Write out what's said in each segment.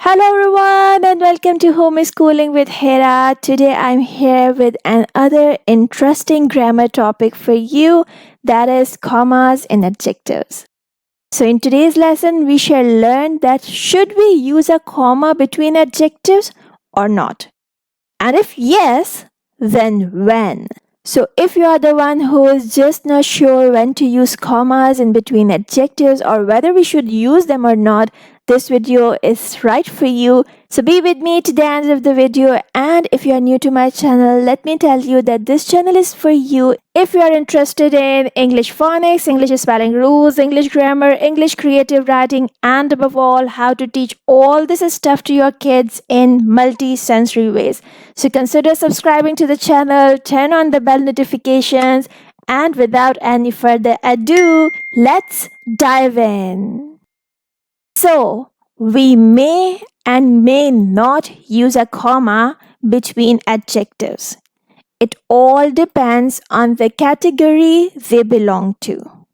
Hello everyone and welcome to Homeschooling with Hera. Today I'm here with another interesting grammar topic for you, that is commas in adjectives. So in today's lesson we shall learn that should we use a comma between adjectives or not? And if yes, then when? So if you are the one who is just not sure when to use commas in between adjectives or whether we should use them or not, this video is right for you. So be with me to the end of the video, and if you are new to my channel, let me tell you that this channel is for you if you are interested in English phonics, English spelling rules, English grammar, English creative writing, and above all, how to teach all this stuff to your kids in multi-sensory ways. So consider subscribing to the channel, turn on the bell notifications, and without any further ado, let's dive in. So, we may and may not use a comma between adjectives. It all depends on the category they belong to.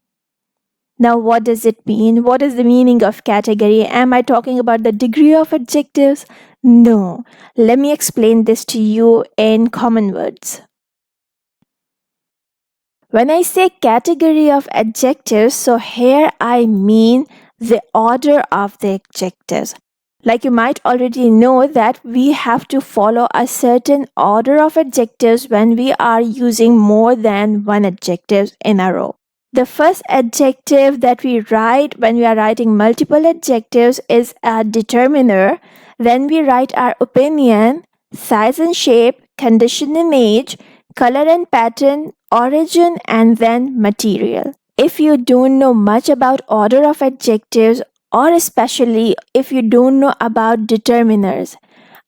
Now, what does it mean? What is the meaning of category? Am I talking about the degree of adjectives? No. Let me explain this to you in common words. When I say category of adjectives, so here I mean the order of the adjectives. Like you might already know that we have to follow a certain order of adjectives when we are using more than one adjective in a row. The first adjective that we write when we are writing multiple adjectives is a determiner. Then we write our opinion, size and shape, condition and age, color and pattern, origin, and then material. If you don't know much about order of adjectives, or especially if you don't know about determiners,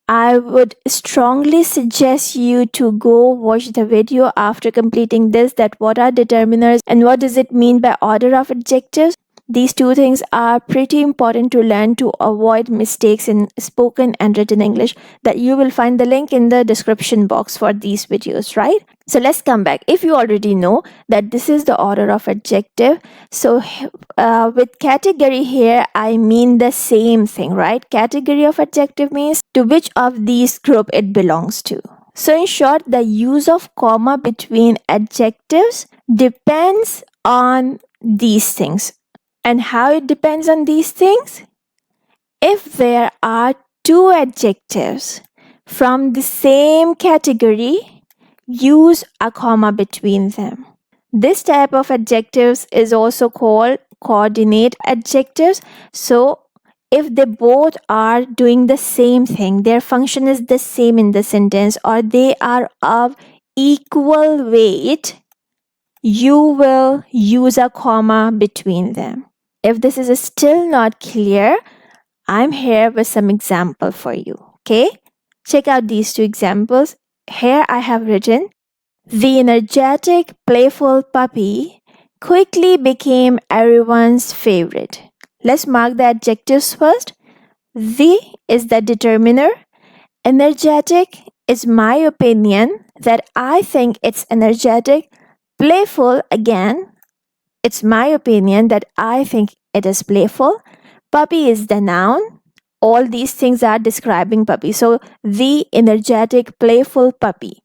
I would strongly suggest you to go watch the video after completing this, that what are determiners and what does it mean by order of adjectives. These two things are pretty important to learn to avoid mistakes in spoken and written English. That you will find the link in the description box for these videos, right? So let's come back. If you already know that this is the order of adjective, so with category here, I mean the same thing, right? Category of adjective means to which of these group it belongs to. So in short, the use of comma between adjectives depends on these things. And how it depends on these things? If there are two adjectives from the same category, use a comma between them. This type of adjectives is also called coordinate adjectives. So if they both are doing the same thing, their function is the same in the sentence, or they are of equal weight, you will use a comma between them. If this is still not clear, I'm here with some example for you. Okay, check out these two examples. Here I have written, the energetic, playful puppy quickly became everyone's favorite. Let's mark the adjectives first. The is the determiner. Energetic is my opinion that I think it's energetic. Playful, again, it's my opinion that I think it is playful. Puppy is the noun. All these things are describing puppy. So, the energetic, playful puppy.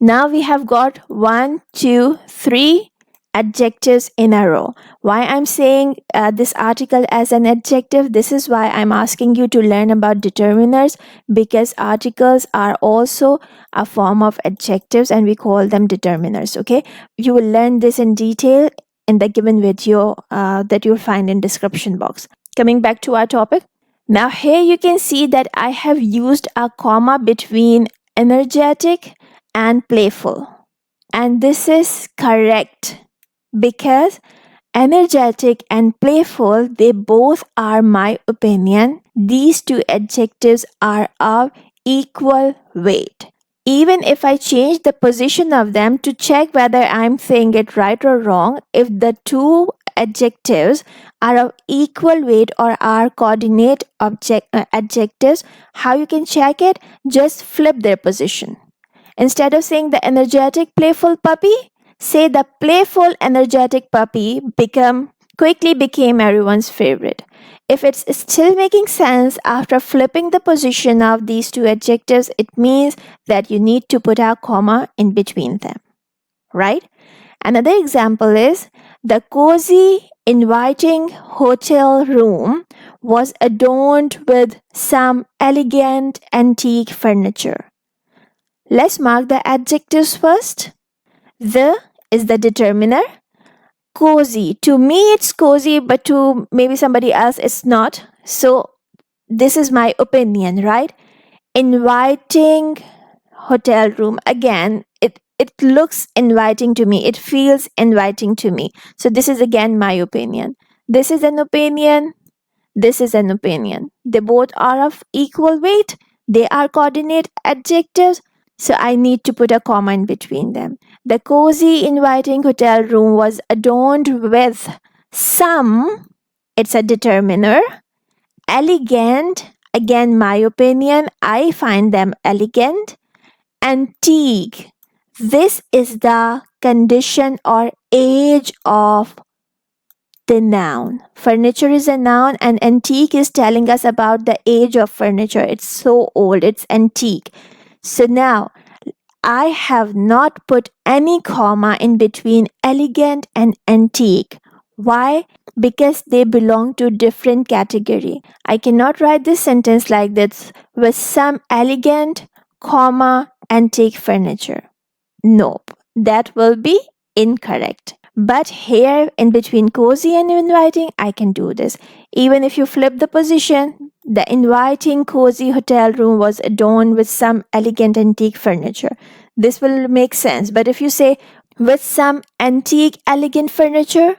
Now we have got 1, 2, 3 adjectives in a row. Why I'm saying this article as an adjective? This is why I'm asking you to learn about determiners, because articles are also a form of adjectives and we call them determiners. Okay, you will learn this in detail in the given video that you'll find in description box. Coming back to our topic. Now here you can see that I have used a comma between energetic and playful. And this is correct because energetic and playful, they both are my opinion. These two adjectives are of equal weight. Even if I change the position of them to check whether I'm saying it right or wrong, if the two adjectives are of equal weight or are coordinate adjectives, how you can check it? Just flip their position. Instead of saying the energetic, playful puppy, say the playful, energetic puppy become quickly became everyone's favorite. If it's still making sense after flipping the position of these two adjectives, it means that you need to put a comma in between them, right? Another example is the cozy, inviting hotel room was adorned with some elegant antique furniture. Let's mark the adjectives first. The is the determiner. Cozy. To me, it's cozy, but to maybe somebody else, it's not. So, this is my opinion, right? Inviting hotel room. Again, it looks inviting to me. It feels inviting to me. So, this is again my opinion. This is an opinion. This is an opinion. They both are of equal weight. They are coordinate adjectives. So I need to put a comma in between them. The cozy, inviting hotel room was adorned with some, it's a determiner, elegant, again, my opinion, I find them elegant, antique. This is the condition or age of the noun. Furniture is a noun, and antique is telling us about the age of furniture. It's so old, it's antique. So now I have not put any comma in between elegant and antique. Why? Because they belong to different category. I cannot write this sentence like this with some elegant, comma, antique furniture. Nope, that will be incorrect. But here in between cozy and inviting, I can do this. Even if you flip the position, the inviting cozy hotel room was adorned with some elegant antique furniture. This will make sense. But if you say with some antique elegant furniture,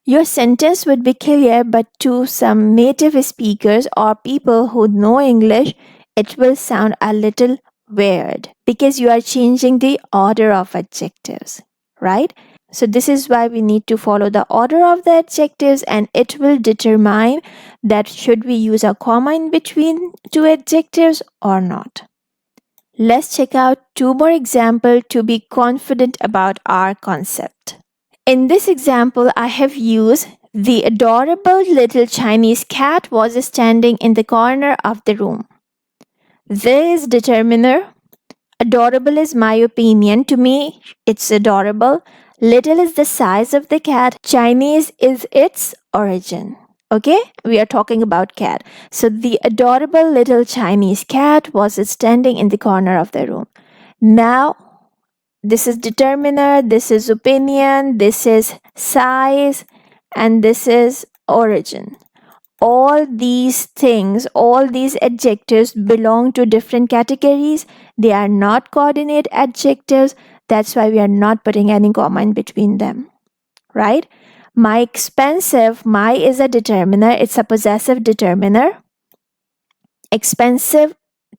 your sentence would be clear, but to some native speakers or people who know English, it will sound a little weird because you are changing the order of adjectives, right? So this is why we need to follow the order of the adjectives, and it will determine that should we use a comma in between two adjectives or not. Let's check out two more examples to be confident about our concept. In this example, I have used the adorable little Chinese cat was standing in the corner of the room. This determiner. Adorable is my opinion. To me, it's adorable. Little is the size of the cat. Chinese is its origin. Okay, we are talking about cat. So the adorable little Chinese cat was standing in the corner of the room. Now, this is determiner, this is opinion, this is size, and this is origin. All these things, all these adjectives belong to different categories. They are not coordinate adjectives. That's why we are not putting any comma in between them, right? My expensive, my is a determiner. It's a possessive determiner. Expensive,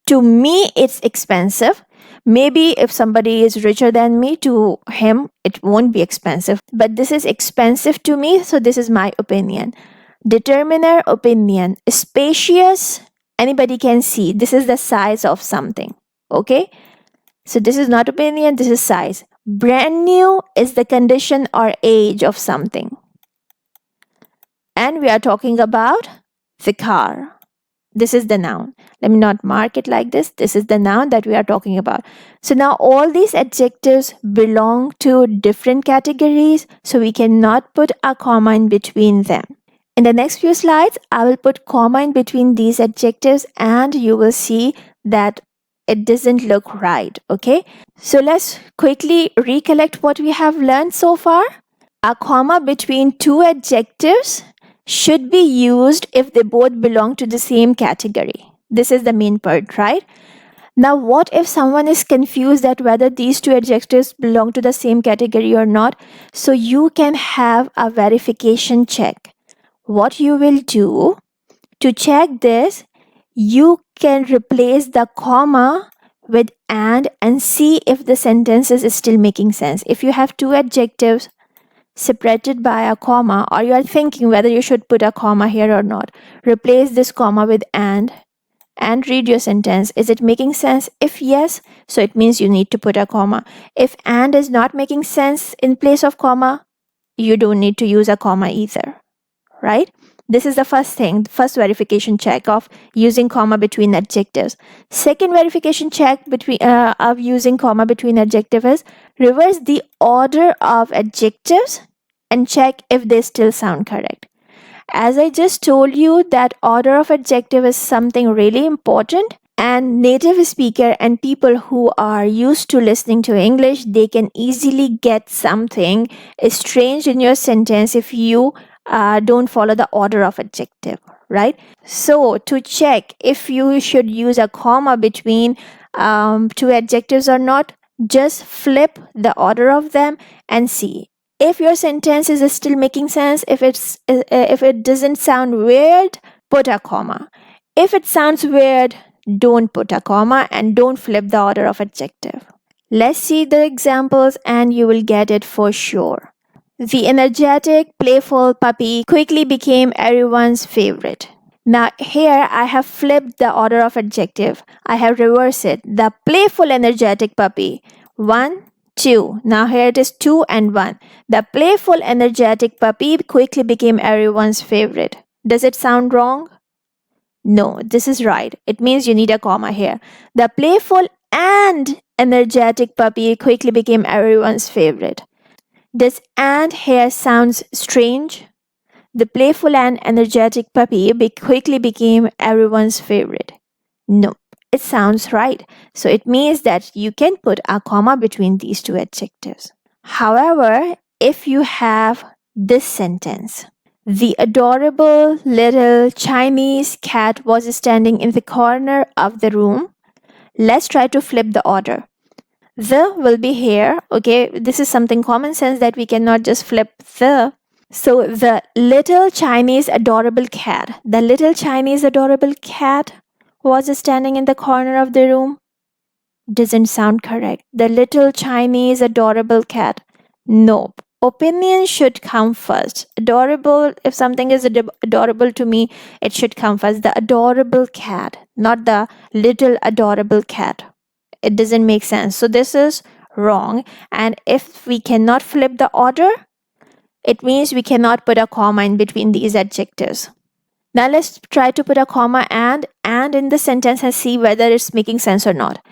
to me, it's expensive. Maybe if somebody is richer than me, to him, it won't be expensive. But this is expensive to me, so this is my opinion. Determiner, opinion. Spacious, anybody can see. This is the size of something. Okay? So this is not opinion, this is size. Brand new is the condition or age of something. And we are talking about the car. This is the noun. Let me not mark it like this. This is the noun that we are talking about. So now all these adjectives belong to different categories, so we cannot put a comma in between them. In the next few slides, I will put comma in between these adjectives and you will see that it doesn't look right, okay? So let's quickly recollect what we have learned so far. A comma between two adjectives should be used if they both belong to the same category. This is the main part, right? Now, what if someone is confused that whether these two adjectives belong to the same category or not? So you can have a verification check. What you will do to check this, you can replace the comma with and see if the sentence is still making sense. If you have two adjectives separated by a comma, or you are thinking whether you should put a comma here or not, replace this comma with and read your sentence. Is it making sense? If yes, so it means you need to put a comma. If and is not making sense in place of comma, you don't need to use a comma either. right? This is the first thing, first verification check of using comma between adjectives. Second verification check of using comma between adjectives is reverse the order of adjectives and check if they still sound correct. As I just told you, that order of adjective is something really important, and native speaker and people who are used to listening to English, they can easily get something strange in your sentence if you don't follow the order of adjective, right? So to check if you should use a comma between two adjectives or not, just flip the order of them and see if your sentence is still making sense. If it doesn't sound weird, put a comma. If it sounds weird, don't put a comma and don't flip the order of adjective. Let's see the examples and you will get it for sure. The energetic, playful puppy quickly became everyone's favorite. Now here I have flipped the order of adjective. I have reversed it. The playful, energetic puppy. 1, 2. Now here it is 2 and 1. The playful, energetic puppy quickly became everyone's favorite. Does it sound wrong? No, this is right. It means you need a comma here. The playful and energetic puppy quickly became everyone's favorite. Does and here sounds strange? The playful and energetic puppy quickly became everyone's favorite. No, it sounds right. So it means that you can put a comma between these two adjectives. However, if you have this sentence, the adorable little Chinese cat was standing in the corner of the room. Let's try to flip the order. The will be here. Okay, this is something common sense that we cannot just flip the. So the little Chinese adorable cat. The little Chinese adorable cat was standing in the corner of the room. Doesn't sound correct. The little Chinese adorable cat. Nope. Opinion should come first. Adorable, if something is adorable to me, it should come first. The adorable cat, not the little adorable cat. It doesn't make sense. So this is wrong. And if we cannot flip the order, it means we cannot put a comma in between these adjectives. Now let's try to put a comma and in the sentence and see whether it's making sense or not.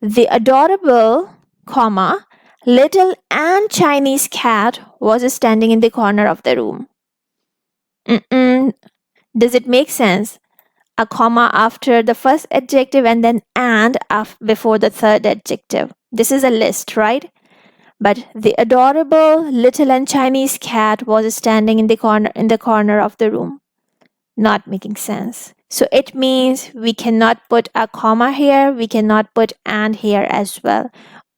The adorable, comma, little and Chinese cat was standing in the corner of the room. Does it make sense? A comma after the first adjective and then before the third adjective. This is a list, right? But the adorable little and Chinese cat was standing in the corner of the room. Not making sense. So it means we cannot put a comma here, we cannot put and here as well.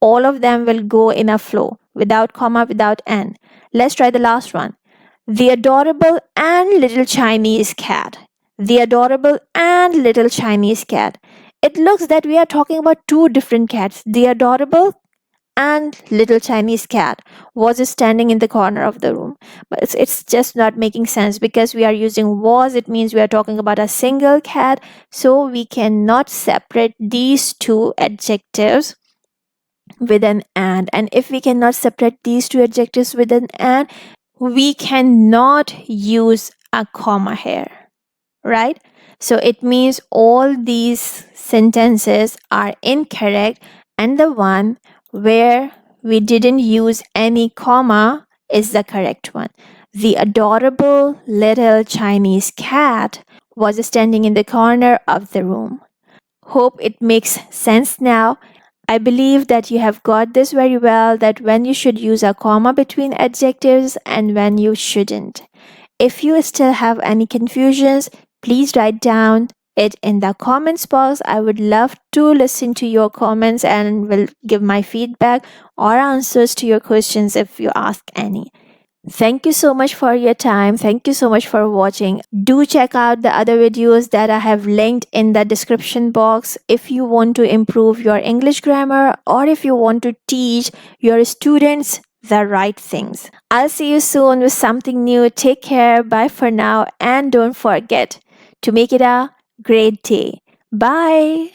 All of them will go in a flow, without comma, without and. Let's try the last one. The adorable and little Chinese cat. The adorable and little Chinese cat. It looks that we are talking about two different cats. The adorable and little Chinese cat was standing in the corner of the room. But it's just not making sense because we are using was. It means we are talking about a single cat. So we cannot separate these two adjectives with an and. And if we cannot separate these two adjectives with an and, we cannot use a comma here, right? So it means all these sentences are incorrect, and the one where we didn't use any comma is the correct one. The adorable little Chinese cat was standing in the corner of the room. Hope it makes sense now. I believe that you have got this very well, that when you should use a comma between adjectives and when you shouldn't. If you still have any confusions, please write down it in the comments box. I would love to listen to your comments and will give my feedback or answers to your questions if you ask any. Thank you so much for your time. Thank you so much for watching. Do check out the other videos that I have linked in the description box if you want to improve your English grammar or if you want to teach your students the right things. I'll see you soon with something new. Take care. Bye for now. And don't forget to make it a great day. Bye.